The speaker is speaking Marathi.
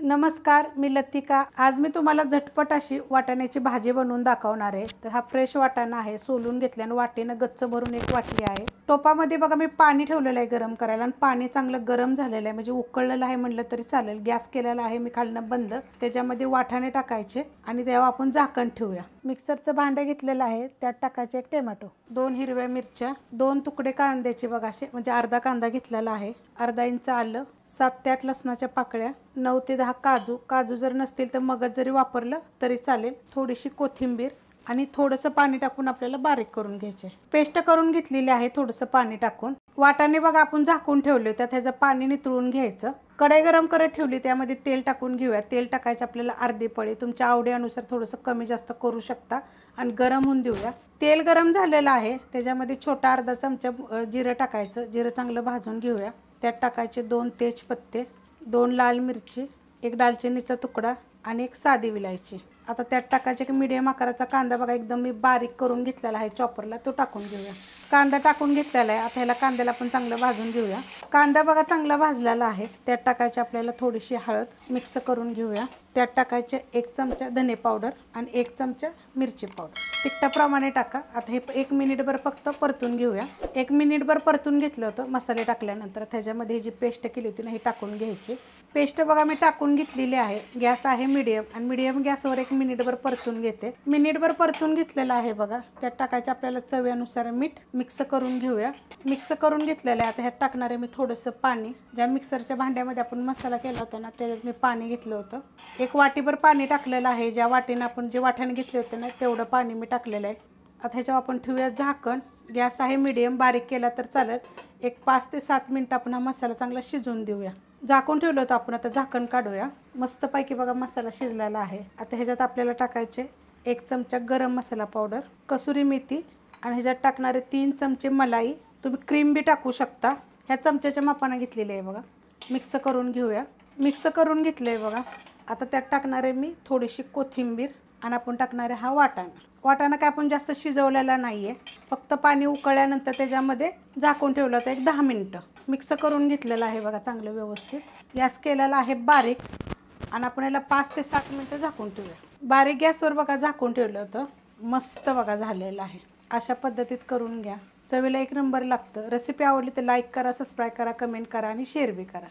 नमस्कार, मी लतिका। आज मी तुम्हाला झटपट अशी वाटाण्याची भाजी बनवून दाखवणार आहे। तर हा फ्रेश वाटाणा आहे, सोलून घेतल्याने वाटीने गच्च भरून एक वाटी आहे। टोपामध्ये बघा मी पाणी ठेवलेलं आहे गरम करायला आणि पाणी चांगलं गरम झालेलं आहे, म्हणजे उकळलेलं आहे म्हणलं तरी चालेल। गॅस केलेला आहे मी खालनं बंद। त्याच्यामध्ये वाटाणे टाकायचे आणि तेव्हा आपण झाकण ठेवूया। मिक्सरचं भांडं घेतलेलं आहे, त्यात टाकायचे एक टोमॅटो, 2 हिरव्या मिरच्या, 2 तुकडे कांद्याचे बघा असे, म्हणजे अर्धा कांदा घेतलेला आहे, अर्धा इंच आलं, 7 ते 8 लसणाच्या पाकळ्या, 9 ते 10 काजू जर नसतील तर मगज जरी वापरलं तरी चालेल, थोडीशी कोथिंबीर आणि थोडंसं पाणी टाकून आपल्याला बारीक करून घ्यायचे। पेस्ट करून घेतलेली आहे थोडंसं पाणी टाकून। वाटाणे बघा आपण झाकून ठेवले, त्यात ह्याचं पाणी नितळून घ्यायचं। कढई गरम करत ठेवली, त्यामध्ये तेल टाकून घेऊया। तेल टाकायचं आपल्याला अर्धी पळी, तुमच्या आवडीनुसार थोडंसं कमी जास्त करू शकता आणि गरम होऊन देऊया। तेल गरम झालेलं आहे, त्याच्यामध्ये छोटा अर्धा चमचा जिरं टाकायचं। जिरं चांगलं भाजून घेऊया। त्यात टाकायचे 2 तेजपत्ते, 2 लाल मिरची, 1 दालचिनीचा तुकडा आणि 1 साधी विलायची। आता त्यात टाकायचे की मीडियम आकाराचा कांदा बघा एकदम मी बारीक करून घेतलेला आहे चॉपरला, तो टाकून घेऊया। कांदा टाकून घेतलेला आहे, आता ह्याला कांद्याला पण चांगलं भाजून घेऊया। कांदा बघा चांगला भाजलेला आहे, त्यात टाकायचे आपल्याला थोडीशी हळद, मिक्स करून घेऊया। त्यात टाकायचे 1 चमचा धने पावडर आणि 1 चमचा मिरची पावडर, तिखटाप्रमाणे टाका। आता हे 1 मिनिटभर फक्त परतून घेऊया। 1 मिनिटभर परतून घेतलं होतं मसाले टाकल्यानंतर। त्याच्यामध्ये जी पेस्ट केली होती ना ही टाकून घ्यायची। पेस्ट बघा मी टाकून घेतलेली आहे, गॅस आहे मीडियम आणि मीडियम गॅसवर 1 मिनिटभर परतून घेते। मिनिटभर परतून घेतलेलं आहे बघा। त्यात टाकायचं आपल्याला चवीनुसार मीठ, मिक्स करून घेऊया। मिक्स करून घेतलेलं आहे, आता ह्यात टाकणार आहे मी थोडंसं पाणी। ज्या मिक्सरच्या भांड्यामध्ये आपण मसाला केला होता ना त्याच्यात मी पाणी घेतलं होतं, 1 वाटीभर पाणी टाकलेलं आहे। ज्या वाटीनं आपण जे वाटाणे घेतले होते ना तेवढं पाणी मी टाकलेलं आहे। आता ह्याच्यावर आपण ठेवूया झाकण। गॅस आहे मीडियम, बारीक केला तर चालेल। एक 5 ते 7 मिनिट आपण हा मसाला चांगला शिजवून देऊया। झाकून ठेवलं होतं आपण, आता झाकण काढूया। मस्तपैकी बघा मसाला शिजलेला आहे। आता ह्याच्यात आपल्याला टाकायचे 1 चमचा गरम मसाला पावडर, कसुरी मेथी आणि ह्याच्यात टाकणारे 3 चमचे मलाई। तुम्ही क्रीम बी टाकू शकता, ह्या चमच्याच्या मापानं घेतलेली आहे बघा। मिक्स करून घेऊया। मिक्स करून घेतलं आहे बघा। आता त्यात टाकणारे मी थोडीशी कोथिंबीर आणि आपण टाकणारे हा वाटाणा। वाटाणा काय आपण जास्त शिजवलेला नाही आहे, फक्त पाणी उकळल्यानंतर त्याच्यामध्ये झाकून ठेवलं होतं 10 मिनिटं। मिक्स करून घेतलेलं आहे बघा चांगलं व्यवस्थित। गॅस केलेला आहे बारीक आणि आपण याला 5 ते 7 मिनिटं झाकून ठेवूया। बारीक गॅसवर बघा झाकून ठेवलं होतं, मस्त बघा झालेलं आहे। अशा पद्धतीत करून घ्या, चवीला 1 नंबर लागतं। रेसिपी आवडली तर लाईक करा, सबस्क्राईब करा, कमेंट करा आणि शेअर बी करा।